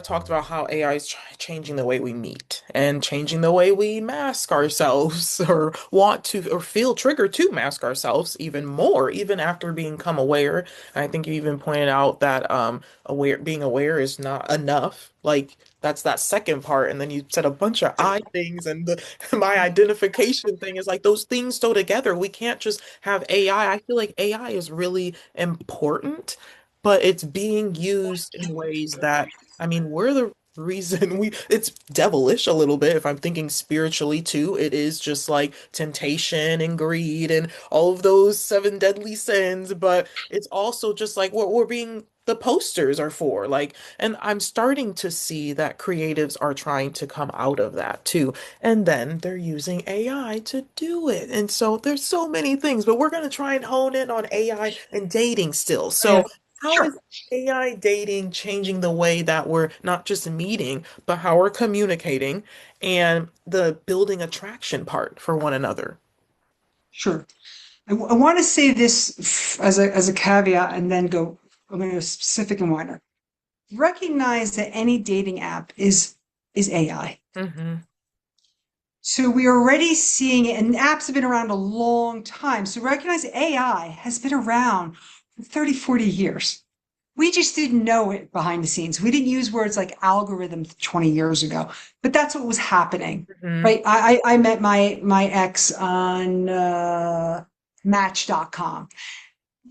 talked about how AI is changing the way we meet and changing the way we mask ourselves or want to or feel triggered to mask ourselves even more, even after become aware. And I think you even pointed out that being aware is not enough. Like that's that second part, and then you said a bunch of I things, and my identification thing is like those things go together. We can't just have AI. I feel like AI is really important, but it's being used in ways that, I mean, we're the reason it's devilish a little bit. If I'm thinking spiritually too, it is just like temptation and greed and all of those seven deadly sins, but it's also just like what we're being the posters are for. Like, and I'm starting to see that creatives are trying to come out of that too. And then they're using AI to do it. And so there's so many things, but we're going to try and hone in on AI and dating still. Yeah, So how sure. is AI dating changing the way that we're not just meeting, but how we're communicating and the building attraction part for one another? Sure. I want to say this as a caveat and then go, I'm going to go specific and wider. Recognize that any dating app is AI. Mm-hmm. So we are already seeing it, and apps have been around a long time. So recognize AI has been around for 30, 40 years. We just didn't know it behind the scenes. We didn't use words like algorithm 20 years ago, but that's what was happening, Mm-hmm. right? I met my ex on Match.com.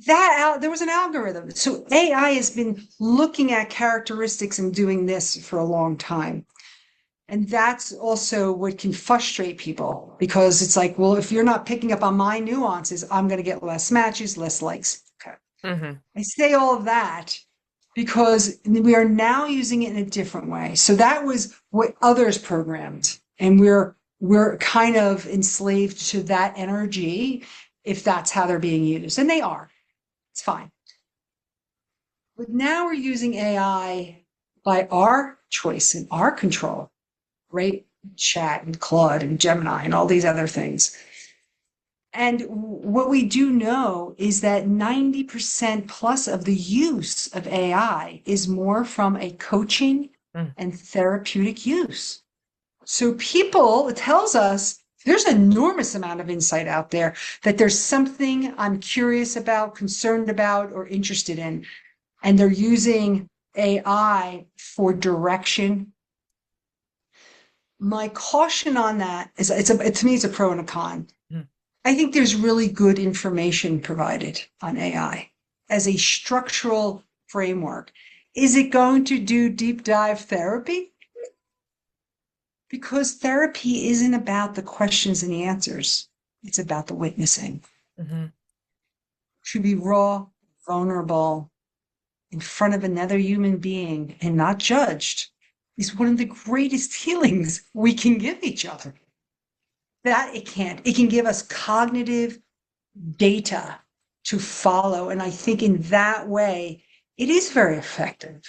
There was an algorithm. So AI has been looking at characteristics and doing this for a long time. And that's also what can frustrate people because it's like, well, if you're not picking up on my nuances, I'm going to get less matches, less likes. Okay. Mm-hmm. I say all of that because we are now using it in a different way. So that was what others programmed, and we're kind of enslaved to that energy if that's how they're being used, and they are. It's fine. But now we're using AI by our choice and our control, right? Chat and Claude and Gemini and all these other things. And what we do know is that 90% plus of the use of AI is more from a coaching and therapeutic use. So people, it tells us there's an enormous amount of insight out there that there's something I'm curious about, concerned about, or interested in. And they're using AI for direction. My caution on that is to me, it's a pro and a con. Mm-hmm. I think there's really good information provided on AI as a structural framework. Is it going to do deep dive therapy? Because therapy isn't about the questions and the answers. It's about the witnessing. Mm-hmm. To be raw, vulnerable in front of another human being and not judged is one of the greatest healings we can give each other. That it can't. It can give us cognitive data to follow. And I think in that way, it is very effective.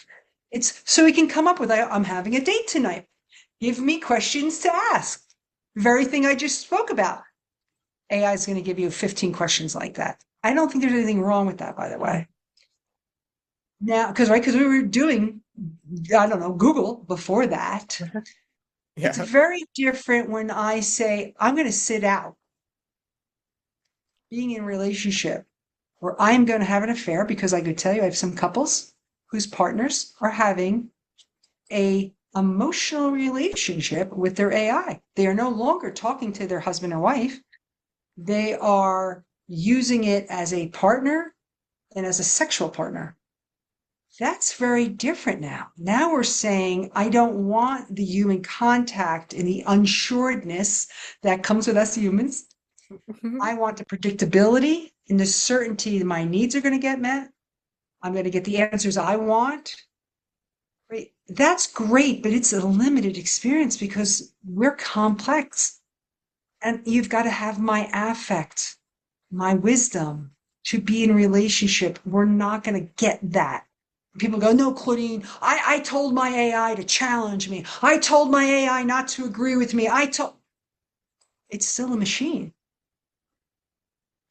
It's so we can come up with, I'm having a date tonight. Give me questions to ask. Very thing I just spoke about. AI is going to give you 15 questions like that. I don't think there's anything wrong with that, by the way. Now, because we were doing, I don't know, Google before that. It's Yeah. very different when I say, I'm going to sit out being in a relationship where I'm going to have an affair because I could tell you I have some couples whose partners are having a emotional relationship with their AI. They are no longer talking to their husband or wife. They are using it as a partner and as a sexual partner. That's very different now. Now we're saying, I don't want the human contact and the unsuredness that comes with us humans. I want the predictability and the certainty that my needs are going to get met. I'm going to get the answers I want. Right? That's great, but it's a limited experience because we're complex. And you've got to have my affect, my wisdom to be in a relationship. We're not going to get that. People go, no, Claudine, I told my AI to challenge me. I told my AI not to agree with me. It's still a machine.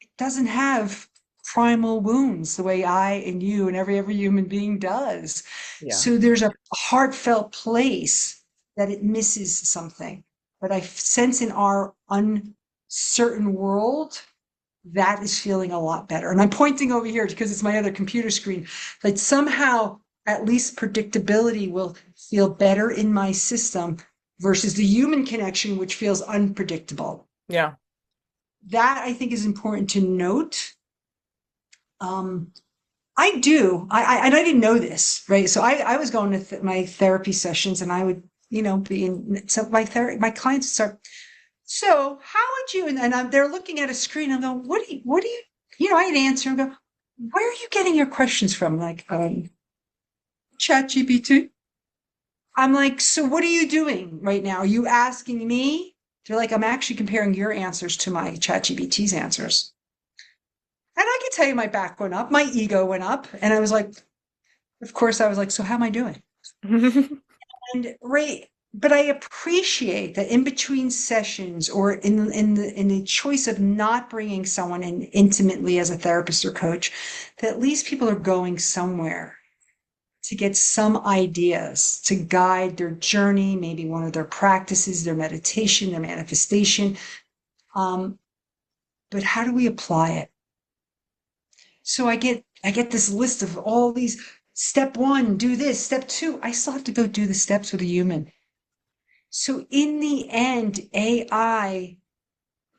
It doesn't have primal wounds the way I and you and every human being does. Yeah. So there's a heartfelt place that it misses something. But I sense in our uncertain world, that is feeling a lot better. And I'm pointing over here because it's my other computer screen. That somehow, at least predictability will feel better in my system versus the human connection, which feels unpredictable. Yeah. That I think is important to note. Um, I do. And I didn't know this, right? So I was going to my therapy sessions, and I would, be in so my clients start. So how would you? And they're looking at a screen. I'm going, what do you? I'd answer and go, where are you getting your questions from? Like, Chat GPT. I'm like, so what are you doing right now? Are you asking me? They're like, I'm actually comparing your answers to my Chat GPT's answers. And I can tell you my back went up, my ego went up. And I was like, of course, I was like, so how am I doing? And right, but I appreciate that in between sessions or in the choice of not bringing someone in intimately as a therapist or coach, that at least people are going somewhere to get some ideas to guide their journey, maybe one of their practices, their meditation, their manifestation. Um, but how do we apply it? So I get this list of all these. Step one, do this. Step two, I still have to go do the steps with a human. So in the end, AI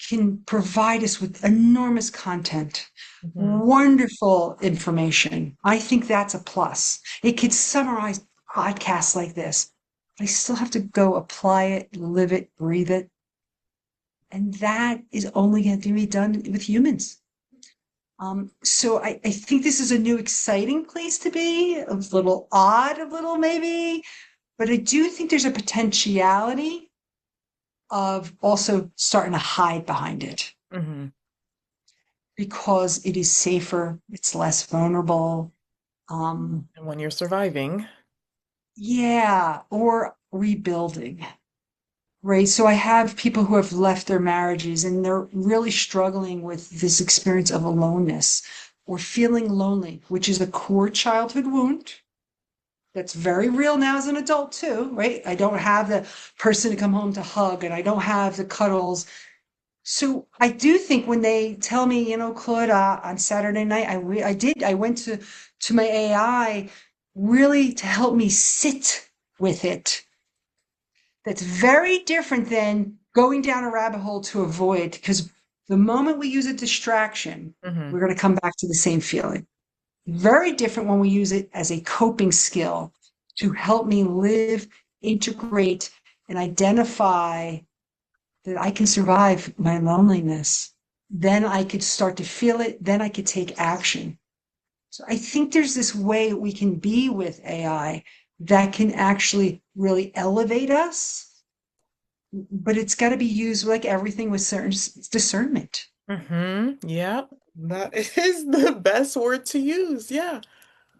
can provide us with enormous content, Mhm. wonderful information. I think that's a plus. It could summarize podcasts like this. But I still have to go apply it, live it, breathe it. And that is only going to be done with humans. So I think this is a new exciting place to be, a little odd, a little maybe, but I do think there's a potentiality of also starting to hide behind it Mhm. because it is safer, it's less vulnerable. And when you're surviving. Yeah, or rebuilding, right? So I have people who have left their marriages and they're really struggling with this experience of aloneness or feeling lonely, which is a core childhood wound that's very real now as an adult too, right? I don't have the person to come home to hug and I don't have the cuddles. So I do think when they tell me, Claude, on Saturday night, I went to my AI really to help me sit with it. That's very different than going down a rabbit hole to avoid, because the moment we use a distraction, Mhm. we're going to come back to the same feeling. Very different when we use it as a coping skill to help me live, integrate, and identify that I can survive my loneliness. Then I could start to feel it. Then I could take action. So I think there's this way we can be with AI that can actually really elevate us, but it's got to be used like everything with certain discernment, Yeah. That is the best word to use. Yeah.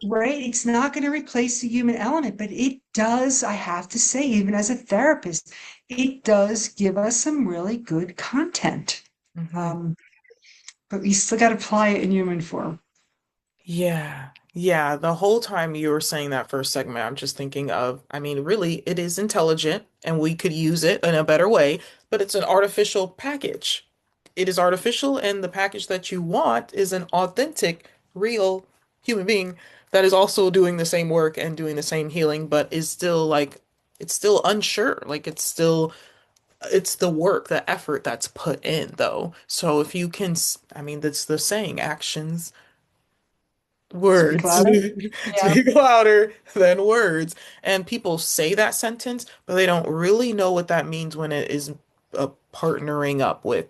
right? It's not going to replace the human element, but it does, I have to say, even as a therapist, it does give us some really good content. Mhm. Um, but we still got to apply it in human form. Yeah. Yeah. The whole time you were saying that first segment, I'm just thinking of, I mean, really, it is intelligent and we could use it in a better way, but it's an artificial package. It is artificial, and the package that you want is an authentic, real human being that is also doing the same work and doing the same healing, but is still like, it's still unsure. Like, it's the work, the effort that's put in, though. So if you can, I mean, that's the saying, actions Speak words louder. Yeah. speak louder than words. And people say that sentence, but they don't really know what that means when it is partnering up with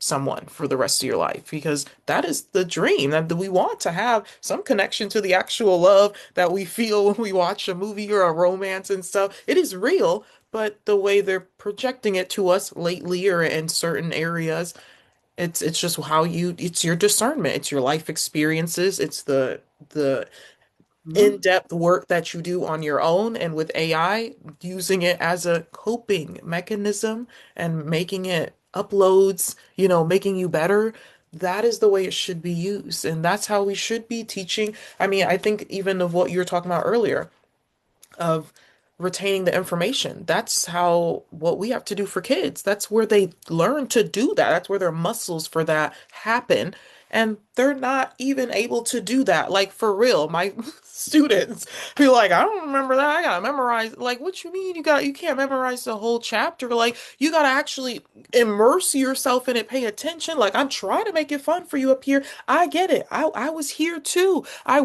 someone for the rest of your life, because that is the dream that we want to have some connection to the actual love that we feel when we watch a movie or a romance and stuff. It is real, but the way they're projecting it to us lately or in certain areas, it's just how you, it's your discernment, it's your life experiences, it's the Mhm. in-depth work that you do on your own and with AI, using it as a coping mechanism and making it uploads, making you better. that is the way it should be used. And that's how we should be teaching. I mean, I think even of what you were talking about earlier, of retaining the information. That's how what we have to do for kids. That's where they learn to do that. That's where their muscles for that happen. And they're not even able to do that. Like for real, my students be like, I don't remember that. I gotta memorize. Like, what you mean you can't memorize the whole chapter? Like, you gotta actually immerse yourself in it, pay attention. Like, I'm trying to make it fun for you up here. I get it. I was here too. I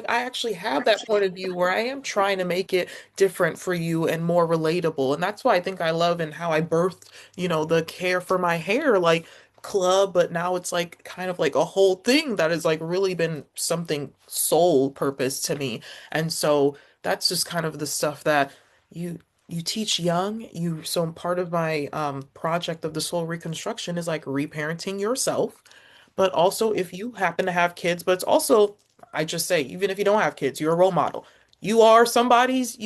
actually have that point of view where I am trying to make it different for you and more relatable. And that's why I think I love and how I birthed, the care for my hair, like club, but now it's like kind of like a whole thing that has like really been something soul purpose to me. And so that's just kind of the stuff that you you teach young. So part of my project of the soul reconstruction is like reparenting yourself, but also if you happen to have kids, but it's also, I just say, even if you don't have kids, you're a role model. You are somebody's,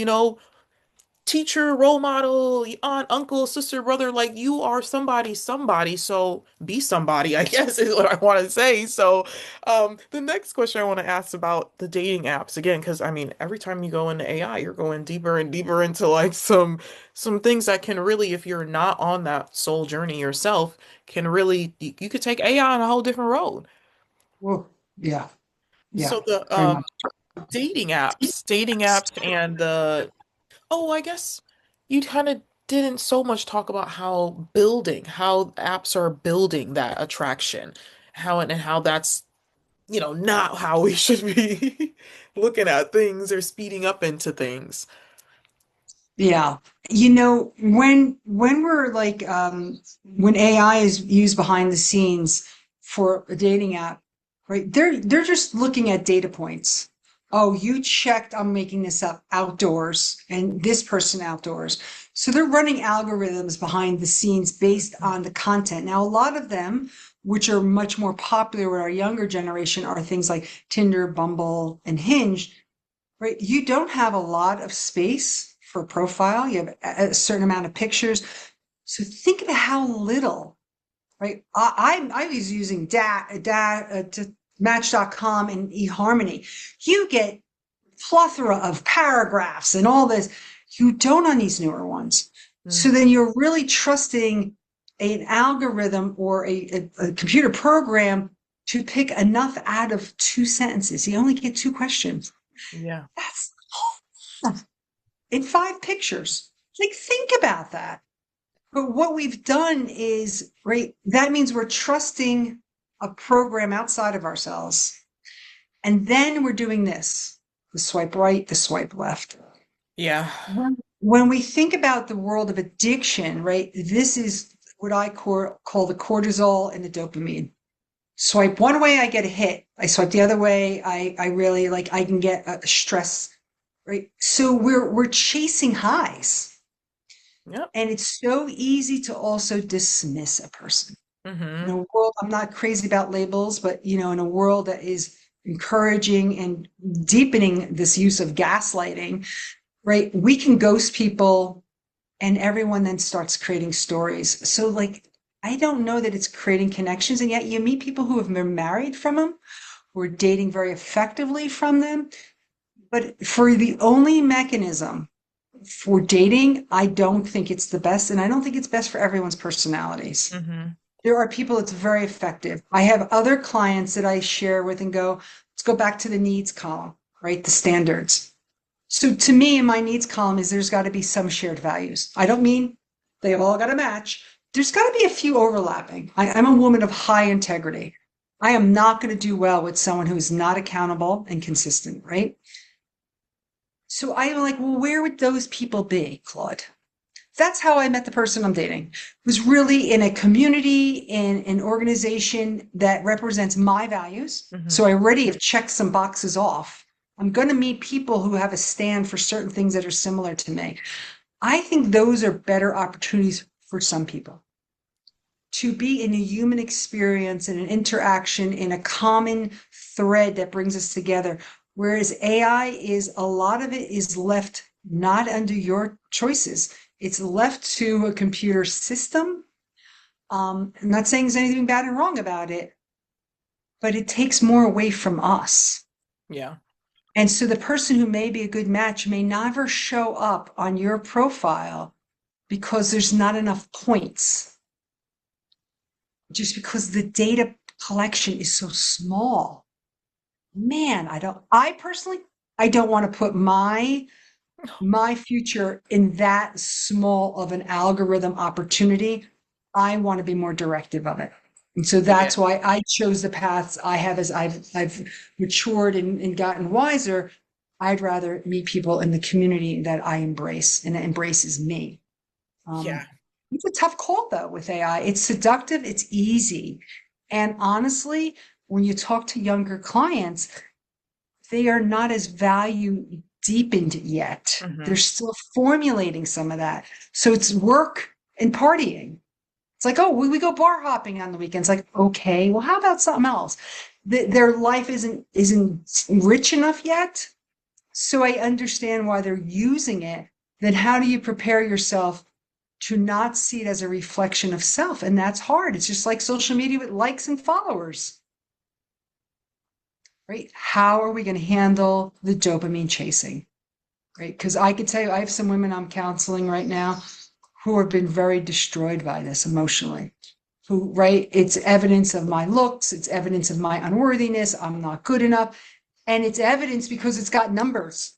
teacher, role model, aunt, uncle, sister, brother, like you are somebody. So be somebody, I guess is what I want to say. So, the next question I want to ask about the dating apps again, because I mean, every time you go into AI, you're going deeper and deeper into like some things that can really, if you're not on that soul journey yourself, can really you could take AI on a whole different road. Well, yeah, yeah, So the very much. dating apps and the oh, I guess you kind of didn't so much talk about how apps are building that attraction, how that's, not how we should be looking at things or speeding up into things. Yeah. When we're like when AI is used behind the scenes for a dating app, right? They're just looking at data points. Oh, you checked, I'm making this up, outdoors and this person outdoors. So they're running algorithms behind the scenes based on the content. Now, a lot of them, which are much more popular with our younger generation, are things like Tinder, Bumble, and Hinge, right? You don't have a lot of space for profile. You have a certain amount of pictures. So think of how little, right? I was using Match.com and eHarmony. You get plethora of paragraphs and all this. You don't on these newer ones. So Mm, then you're really trusting an algorithm or a computer program to pick enough out of two sentences. You only get two questions. yeah. That's in five pictures. Like, think about that. But what we've done is, right, that means we're trusting a program outside of ourselves. And then we're doing this, the swipe right, the swipe left. Yeah. When we think about the world of addiction, right, this is what I call the cortisol and the dopamine. Swipe one way, I get a hit. I swipe the other way, I really like, I can get a stress, right? So we're chasing highs. Yep. And it's so easy to also dismiss a person. In Mm-hmm. a world, I'm not crazy about labels, but in a world that is encouraging and deepening this use of gaslighting, right? We can ghost people and everyone then starts creating stories. So like, I don't know that it's creating connections. And yet you meet people who have been married from them, who are dating very effectively from them. But for the only mechanism for dating, I don't think it's the best. And I don't think it's best for everyone's personalities. Mm-hmm. There are people it's very effective. I have other clients that I share with and go, let's go back to the needs column, right? The standards. So to me, in my needs column is there's got to be some shared values. I don't mean they all got to match. There's got to be a few overlapping. I'm a woman of high integrity. I am not going to do well with someone who is not accountable and consistent, right? So I'm like, well, where would those people be, Claude? That's how I met the person I'm dating. It was really in a community, in an organization that represents my values. Mm-hmm. So I already have checked some boxes off. I'm going to meet people who have a stand for certain things that are similar to me. I think those are better opportunities for some people to be in a human experience and an interaction in a common thread that brings us together. Whereas AI is a lot of it is left not under your choices. It's left to a computer system. I'm not saying there's anything bad and wrong about it, but it takes more away from us. Yeah. And so the person who may be a good match may never show up on your profile because there's not enough points, just because the data collection is so small. Man, I personally, I don't want to put my future in that small of an algorithm opportunity. I want to be more directive of it. And so Yeah. that's why I chose the paths I have as I've matured and gotten wiser. I'd rather meet people in the community that I embrace and that embraces me. Yeah. It's a tough call though with AI. It's seductive, it's easy. And honestly, when you talk to younger clients, they are not as value deepened yet. They're Hmm. still formulating some of that. So it's work and partying. It's like, oh, we go bar hopping on the weekends. Like, okay, well, how about something else? Their life isn't rich enough yet. So I understand why they're using it. Then how do you prepare yourself to not see it as a reflection of self? And that's hard. It's just like social media with likes and followers, right? How are we going to handle the dopamine chasing? Right? Because I could tell you, I have some women I'm counseling right now who have been very destroyed by this emotionally. Who, right? It's evidence of my looks, it's evidence of my unworthiness, I'm not good enough. And it's evidence because it's got numbers.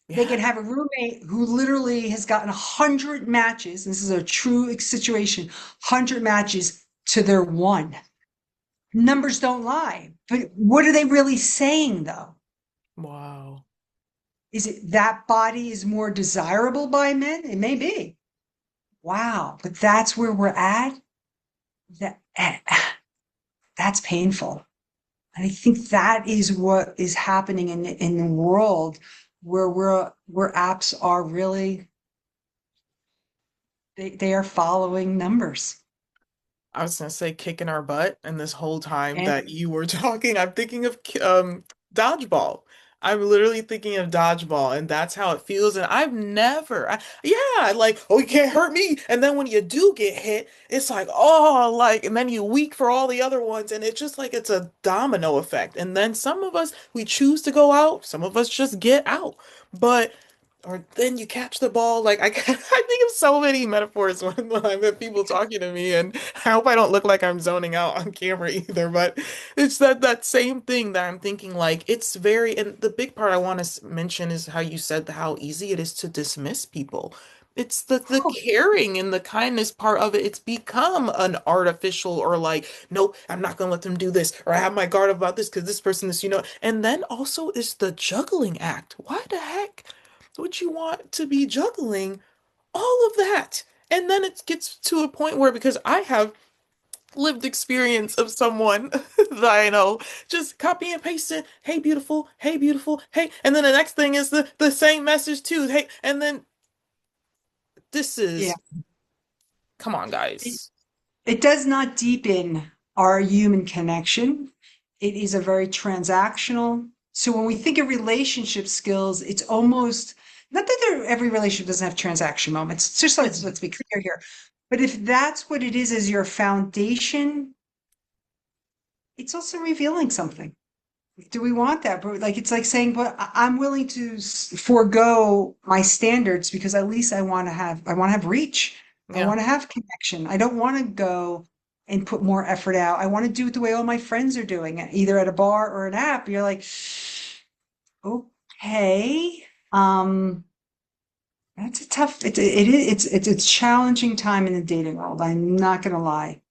They Yeah. could have a roommate who literally has gotten 100 matches. This is a true situation, 100 matches to their one. Numbers don't lie. But what are they really saying, though? Wow. Is it that body is more desirable by men? It may be. Wow. But that's where we're at. That, that's painful. And I think that is what is happening in the world where where apps are really they are following numbers. I was gonna say kicking our butt, and this whole time And that you were talking, I'm thinking of dodgeball. I'm literally thinking of dodgeball, and that's how it feels. And I've never, yeah, like, oh, you can't hurt me. And then when you do get hit, it's like, oh, like, and then you weak for all the other ones, and it's just like it's a domino effect. And then some of us we choose to go out, some of us just get out. But or then you catch the ball. Like I think of so many metaphors when I'm with people talking to me, and I hope I don't look like I'm zoning out on camera either. But it's that same thing that I'm thinking. Like it's very, and the big part I want to mention is how you said how easy it is to dismiss people. It's the oh, caring and the kindness part of it. It's become an artificial or like, nope, I'm not gonna let them do this, or I have my guard about this because this person is, And then also is the juggling act. Why the heck would you want to be juggling all of that? And then it gets to a point where, because I have lived experience of someone that I know, just copy and paste it. Hey, beautiful, hey. And then the next thing is the same message too. Hey, and then this yeah. is, come on, It, guys. it does not deepen our human connection. It is a very transactional. So when we think of relationship skills, it's almost not that every relationship doesn't have transaction moments. Just let's be clear here. But if that's what it is as your foundation, it's also revealing something. Do we want that? But like it's like saying, but I'm willing to forego my standards because at least I want to have reach. I Yeah. want to have connection. I don't want to go and put more effort out. I want to do it the way all my friends are doing it, either at a bar or an app. You're like, okay, um, that's a tough. It's a challenging time in the dating world. I'm not gonna lie.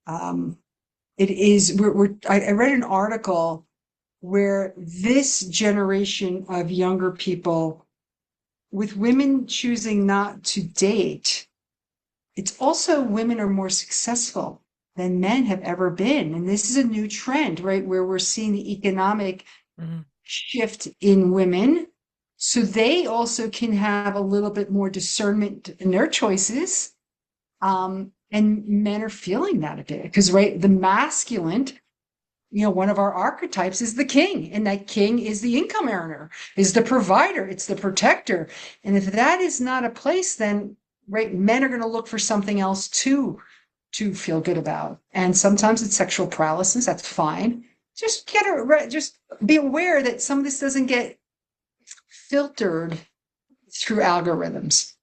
It is. I read an article where this generation of younger people, with women choosing not to date, it's also women are more successful than men have ever been. And this is a new trend, right? Where we're seeing the economic Mhm. shift in women. So they also can have a little bit more discernment in their choices. And men are feeling that a bit because, right, the masculine, one of our archetypes is the king, and that king is the income earner, is the provider, it's the protector. And if that is not a place, then right, men are going to look for something else too to feel good about. And sometimes it's sexual paralysis. That's fine. Just be aware that some of this doesn't get filtered through algorithms.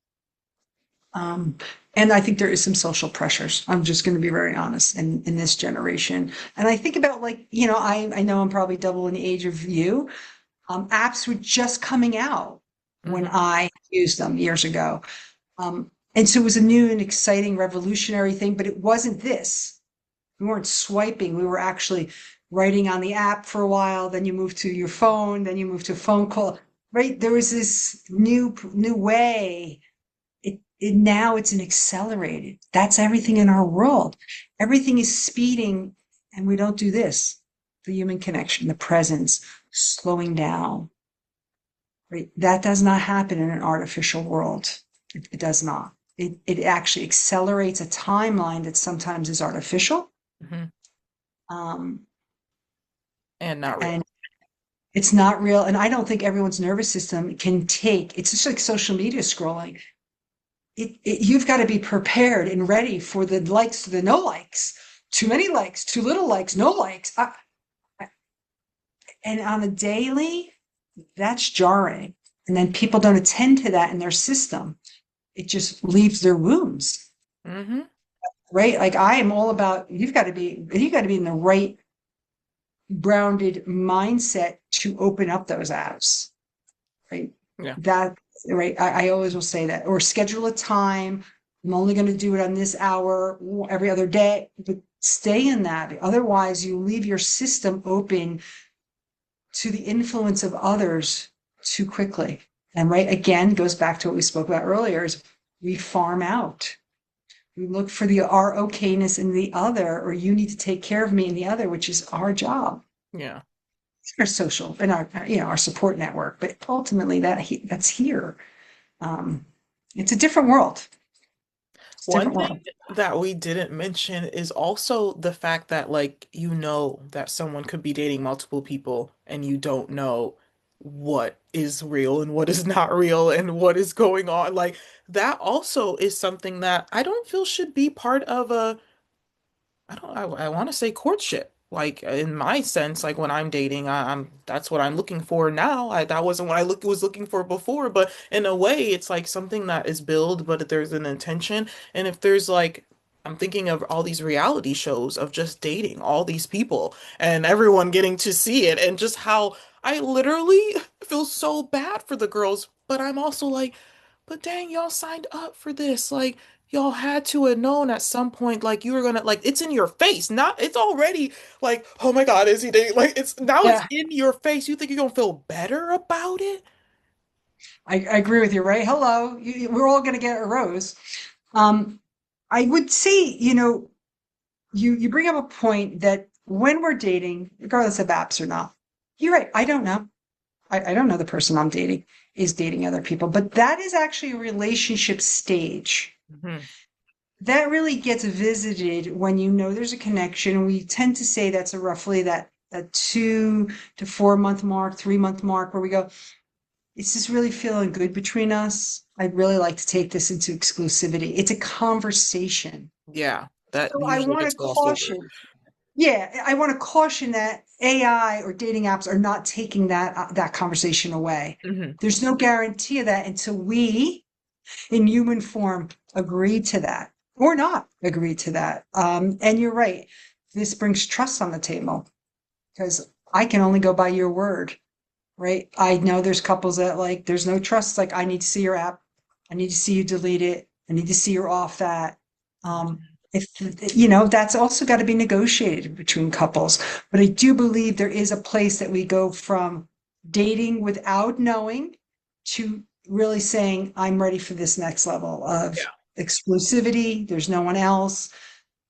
Um, and I think there is some social pressures. I'm just going to be very honest in this generation. And I think about like, I know I'm probably double in the age of you. Apps were just coming out when Hmm. I used them years ago. And so it was a new and exciting revolutionary thing, but it wasn't this. We weren't swiping. We were actually writing on the app for a while. Then you move to your phone. Then you move to a phone call. Right? There was this new way. Now it's an accelerated. That's everything in our world. Everything is speeding, and we don't do this. The human connection, the presence, slowing down. Right? That does not happen in an artificial world. It does not. It actually accelerates a timeline that sometimes is artificial. Hmm. Um, And not and real. it's not real. And I don't think everyone's nervous system can take it's just like social media scrolling. You've got to be prepared and ready for the likes, the no likes, too many likes, too little likes, no likes. And on a daily, that's jarring. And then people don't attend to that in their system. It just leaves their wounds, Hmm. right? Like I am all about you got to be in the right grounded mindset to open up those apps, right? Yeah. That right. I always will say that, or schedule a time. I'm only going to do it on this hour every other day, but stay in that. Otherwise, you leave your system open to the influence of others too quickly. And right again goes back to what we spoke about earlier: is we farm out. We look for our okayness in the other, or you need to take care of me in the other, which is our job, Yeah. our social and our support network. But ultimately, that's here. Um, it's a different world. It's a One different thing world. that we didn't mention is also the fact that, like, you know that someone could be dating multiple people and you don't know what is real and what is not real and what is going on. Like, that also is something that I don't feel should be part of a I want to say courtship. Like in my sense, like when I'm dating, I'm that's what I'm looking for now. That wasn't what was looking for before, but in a way, it's like something that is built, but there's an intention. And if there's like, I'm thinking of all these reality shows of just dating all these people and everyone getting to see it, and just how I literally feel so bad for the girls, but I'm also like, but dang, y'all signed up for this. Like, y'all had to have known at some point, like you were gonna like it's in your face. Not it's already like, oh my God, is he dating? Like it's now it's Yeah, in your face. You think you're gonna feel better about it? I agree with you, right? Hello, we're all going to get a rose. Um, I would say, you bring up a point that when we're dating, regardless of apps or not, you're right. I don't know. I don't know the person I'm dating is dating other people, but that is actually a relationship stage. Hmm. That really gets visited when you know there's a connection. We tend to say that's a roughly that 2 to 4 month mark, 3 month mark where we go, is this really feeling good between us? I'd really like to take this into exclusivity. It's a conversation. Yeah, that So I usually want gets to glossed over. caution. Yeah, I want to caution that AI or dating apps are not taking that conversation away. Hmm. There's no guarantee of that until we, in human form, agree to that or not agree to that. And you're right. This brings trust on the table because I can only go by your word, right? I know there's couples that like there's no trust. Like I need to see your app. I need to see you delete it. I need to see you're off that. If that's also got to be negotiated between couples. But I do believe there is a place that we go from dating without knowing to really saying, I'm ready for this next level of Yeah. exclusivity. There's no one else.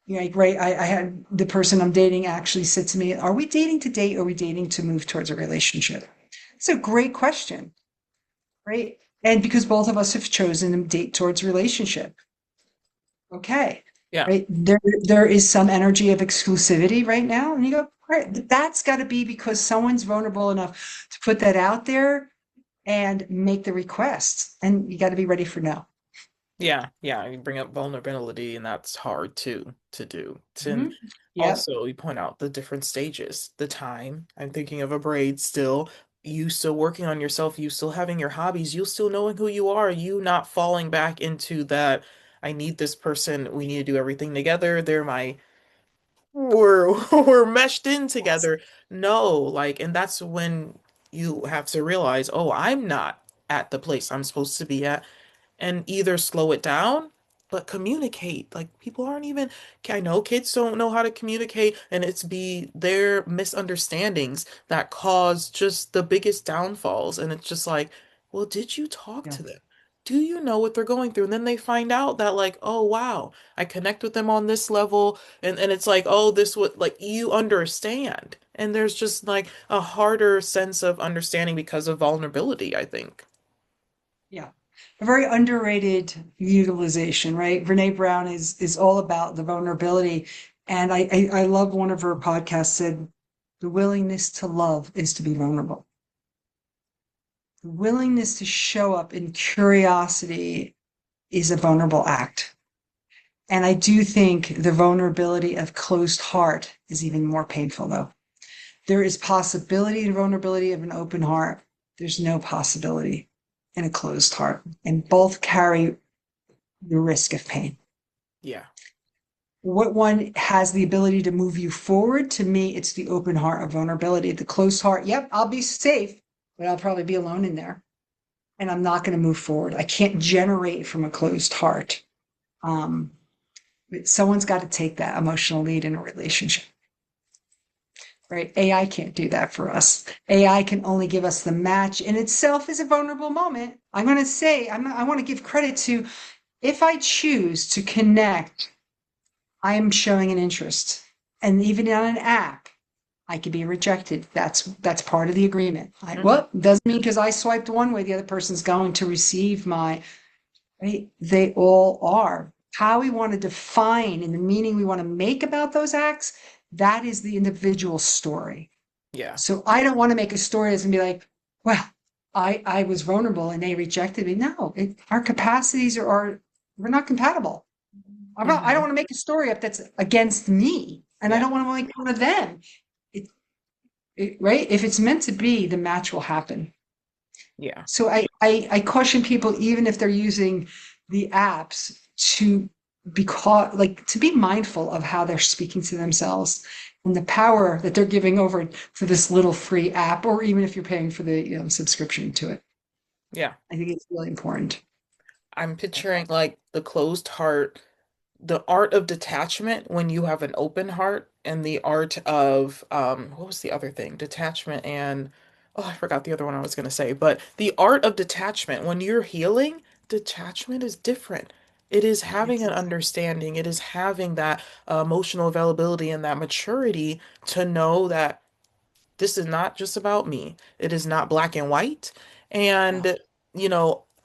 Like, right. I had the person I'm dating actually said to me, are we dating to date or are we dating to move towards a relationship? It's a great question, right? And because both of us have chosen to date towards relationship. Okay. Yeah. Right. There is some energy of exclusivity right now. And you go, right, that's got to be because someone's vulnerable enough to put that out there and make the request. And you got to be ready for no. Yeah, yeah, you bring up vulnerability, and that's hard too to do. And Hmm. Yep. also, you point out the different stages, the time. I'm thinking of a braid still. You still working on yourself, you still having your hobbies, you still knowing who you are, you not falling back into that, I need this person, we need to do everything together. They're my we're we're meshed in Yes. together. No, like, and that's when you have to realize, oh, I'm not at the place I'm supposed to be at, and either slow it down, but communicate. Like people aren't even, I know kids don't know how to communicate, and it's be their misunderstandings that cause just the biggest downfalls. And it's just like, well, did you talk Yeah. to them? Do you know what they're going through? And then they find out that like, oh wow, I connect with them on this level, and it's like, oh, this would like you understand. And there's just like a harder sense of understanding because of vulnerability, I think. Yeah. A very underrated utilization, right? Brene Brown is all about the vulnerability. And I love one of her podcasts said, the willingness to love is to be vulnerable. The willingness to show up in curiosity is a vulnerable act. And I do think the vulnerability of closed heart is even more painful, though. There is possibility and vulnerability of an open heart. There's no possibility in a closed heart. And both carry the risk of pain. Yeah. What one has the ability to move you forward? To me, it's the open heart of vulnerability. The closed heart, yep, I'll be safe, but I'll probably be alone in there. And I'm not going to move forward. I can't generate from a closed heart. Um, Someone's got to take that emotional lead in a relationship, right? AI can't do that for us. AI can only give us the match in itself is a vulnerable moment. I'm going to say, I want to give credit to if I choose to connect, I am showing an interest. And even on an app, I could be rejected. That's part of the agreement. Hmm. Well, doesn't mean because I swiped one way, the other person's going to receive my right? They all are. How we want to define and the meaning we want to make about those acts, that is the individual story. Yeah. So I don't want to make a story that's gonna be like, well, I was vulnerable and they rejected me. No, our capacities are we're not compatible. I don't Hmm. want to make a story up that's against me, and I Yeah. don't want to make fun of them. It, right? If it's meant to be, the match will happen. Yeah. So I caution people, even if they're using the apps, to like to be mindful of how they're speaking to themselves and the power that they're giving over to this little free app, or even if you're paying for the subscription to it. Yeah. I think it's really important. I'm picturing like the closed heart, the art of detachment when you have an open heart, and the art of what was the other thing? Detachment and oh, I forgot the other one I was gonna say, but the art of detachment when you're healing, detachment is different. It is having Yes, an understanding, it is having that emotional availability and that maturity to know that this is not just about me. It is not black and white. yeah, And,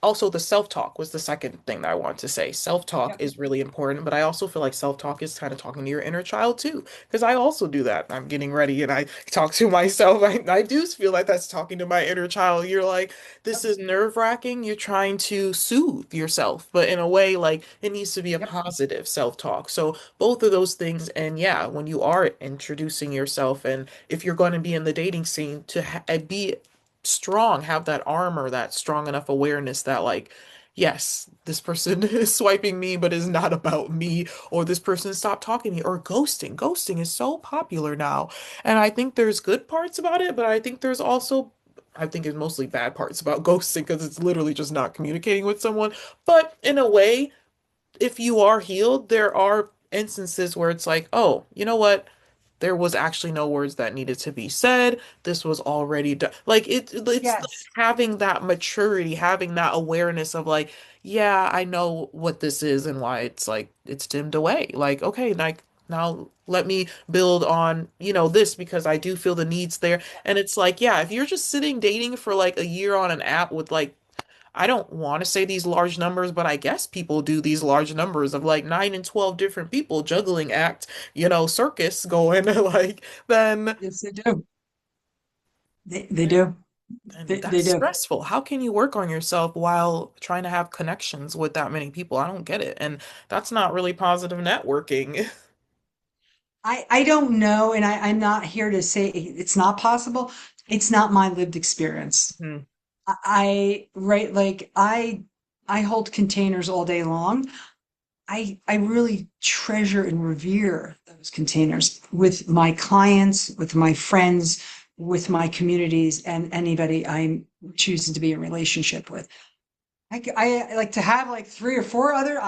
also the self-talk was the second thing that I want to say. Self-talk yep, is really important, but I also feel like self-talk is kind of talking to your inner child too, because I also do that. I'm getting ready and I talk to myself. I do feel like that's talking to my inner child. You're like, this yep, is nerve-wracking. You're trying to soothe yourself, but in a way, like it needs to be a yep, positive self-talk. So both of those things, and yeah, when you are introducing yourself, and if you're going to be in the dating scene, to be strong, have that armor, that strong enough awareness that like, yes, this person is swiping me, but is not about me, or this person stopped talking to me, or ghosting. Ghosting is so popular now, and I think there's good parts about it, but I think there's also I think it's mostly bad parts about ghosting because it's literally just not communicating with someone. But in a way, if you are healed, there are instances where it's like, oh, you know what? There was actually no words that needed to be said. This was already done. Like it's like yes, having that maturity, having that awareness of like, yeah, I know what this is and why it's like it's dimmed away. Like, okay, like now let me build on, this because I do feel the needs there. And it's like, yeah, if you're just sitting dating for like a year on an app with like I don't want to say these large numbers, but I guess people do these large numbers of like 9 and 12 different people juggling act, circus going like then yes, they do. They do. And They that's do. stressful. How can you work on yourself while trying to have connections with that many people? I don't get it. And that's not really positive networking. I don't know, and I'm not here to say it's not possible. It's not my lived experience. Mhm. Right, like I hold containers all day long. I really treasure and revere those containers with my clients, with my friends, with my communities, and anybody I'm choosing to be in relationship with. I like to have like three or four other,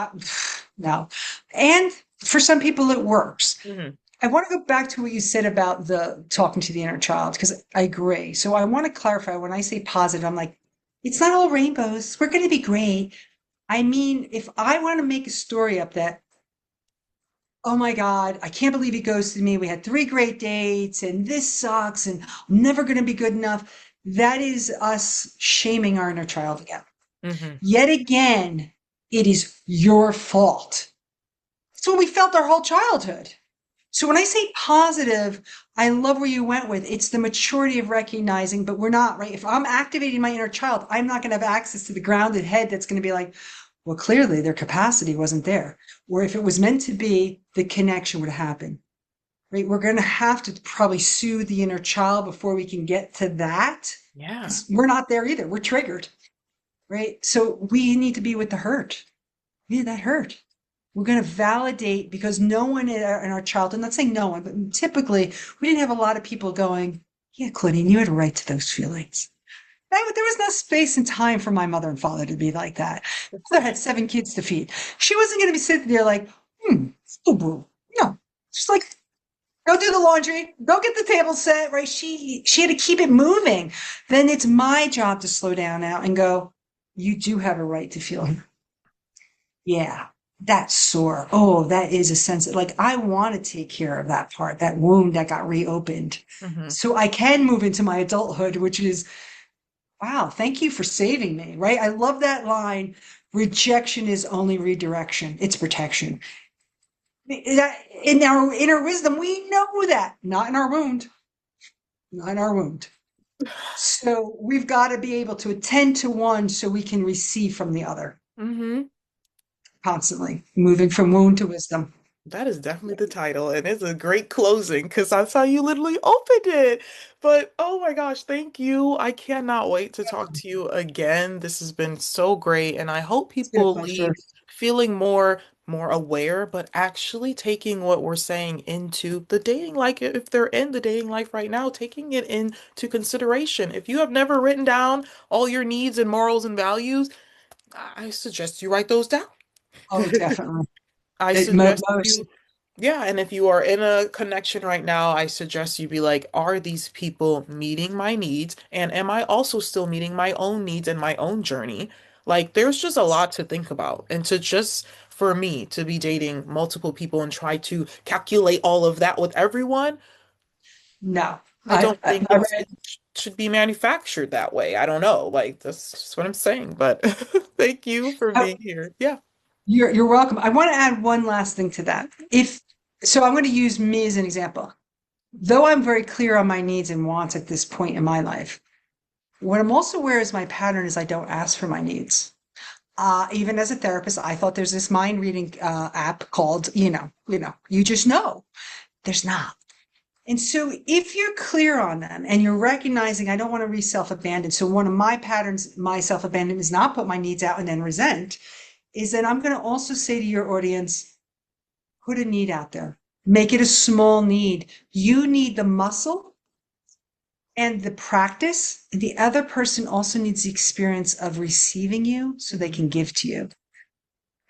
no. And for some people, it works. Mhm. I want to go back to what you said about the talking to the inner child, because I agree. So I want to clarify when I say positive, I'm like, it's not all rainbows. We're going to be great. I mean, if I want to make a story up that, oh my God, I can't believe he ghosted me. We had three great dates and this sucks and I'm never going to be good enough. That is us shaming our inner child again. Mhm. Yet again, it is your fault. It's what we felt our whole childhood. So when I say positive, I love where you went with it's the maturity of recognizing, but we're not, right? If I'm activating my inner child, I'm not going to have access to the grounded head that's going to be like, well, clearly their capacity wasn't there. Or if it was meant to be, the connection would happen, right? We're going to have to probably soothe the inner child before we can get to that Yeah. because we're not there either. We're triggered, right? So we need to be with the hurt. Yeah, that hurt. We're going to validate because no one in our childhood, I'm not saying no one, but typically we didn't have a lot of people going, yeah, Claudine, you had a right to those feelings. There was no space and time for my mother and father to be like that. My mother had seven kids to feed. She wasn't going to be sitting there like, boo boo. No, just like, go do the laundry, go get the table set, right? She had to keep it moving. Then it's my job to slow down now and go, you do have a right to feel yeah, that's sore. Oh, that is a sense of like I want to take care of that part, that wound that got reopened. Mhm. So I can move into my adulthood, which is wow, thank you for saving me, right? I love that line. Rejection is only redirection, it's protection. In our inner wisdom, we know that, not in our wound, not in our wound. So we've got to be able to attend to one so we can receive from the other Mhm. constantly, moving from wound to wisdom. That is definitely the title, and it's a great closing because that's how you literally opened it. But oh my gosh, thank you. I cannot wait to talk to you again. This has been so great, and I hope It's been a people pleasure. leave feeling more aware, but actually taking what we're saying into the dating, like if they're in the dating life right now, taking it into consideration. If you have never written down all your needs and morals and values, I suggest you write those down. Oh, definitely. I It, suggest most, you yeah, and if you are in a connection right now, I suggest you be like, are these people meeting my needs? And am I also still meeting my own needs and my own journey? Like, there's just a lot to think about. And to just, for me, to be dating multiple people and try to calculate all of that with everyone, no. I don't think I read, it should be manufactured that way. I don't know. Like, that's just what I'm saying. But thank you for oh, being here. Yeah. you're welcome. I want to add one last thing to that. If so, I'm going to use me as an example. Though I'm very clear on my needs and wants at this point in my life, what I'm also aware is my pattern is I don't ask for my needs. Even as a therapist, I thought there's this mind reading app called, you just know. There's not. And so if you're clear on them and you're recognizing I don't want to re self-abandon. So one of my patterns, my self-abandon is not put my needs out and then resent, is that I'm going to also say to your audience, put a need out there. Make it a small need. You need the muscle and the practice. The other person also needs the experience of receiving you so they Mhm. can give to you.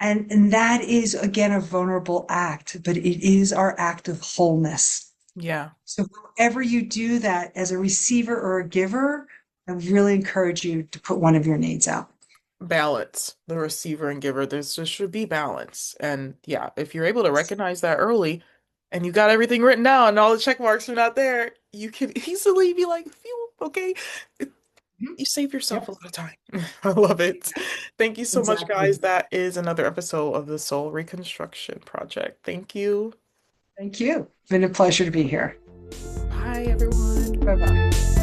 And that is again a vulnerable act, but it is our act of wholeness. Yeah. So whenever you do that as a receiver or a giver, I really encourage you to put one of your needs out. Balance, the receiver and giver. There's just should be balance. And yeah, if you're able to recognize that early and you got everything written down and all the check marks are not there, you can easily be like, phew, okay. Mhm. You save yourself Yep, a lot of time. I love it. Thank you so much, exactly. guys. That is another episode of the Soul Reconstruction Project. Thank you. Thank you. It's been a pleasure to be here. Bye, everyone. Bye bye.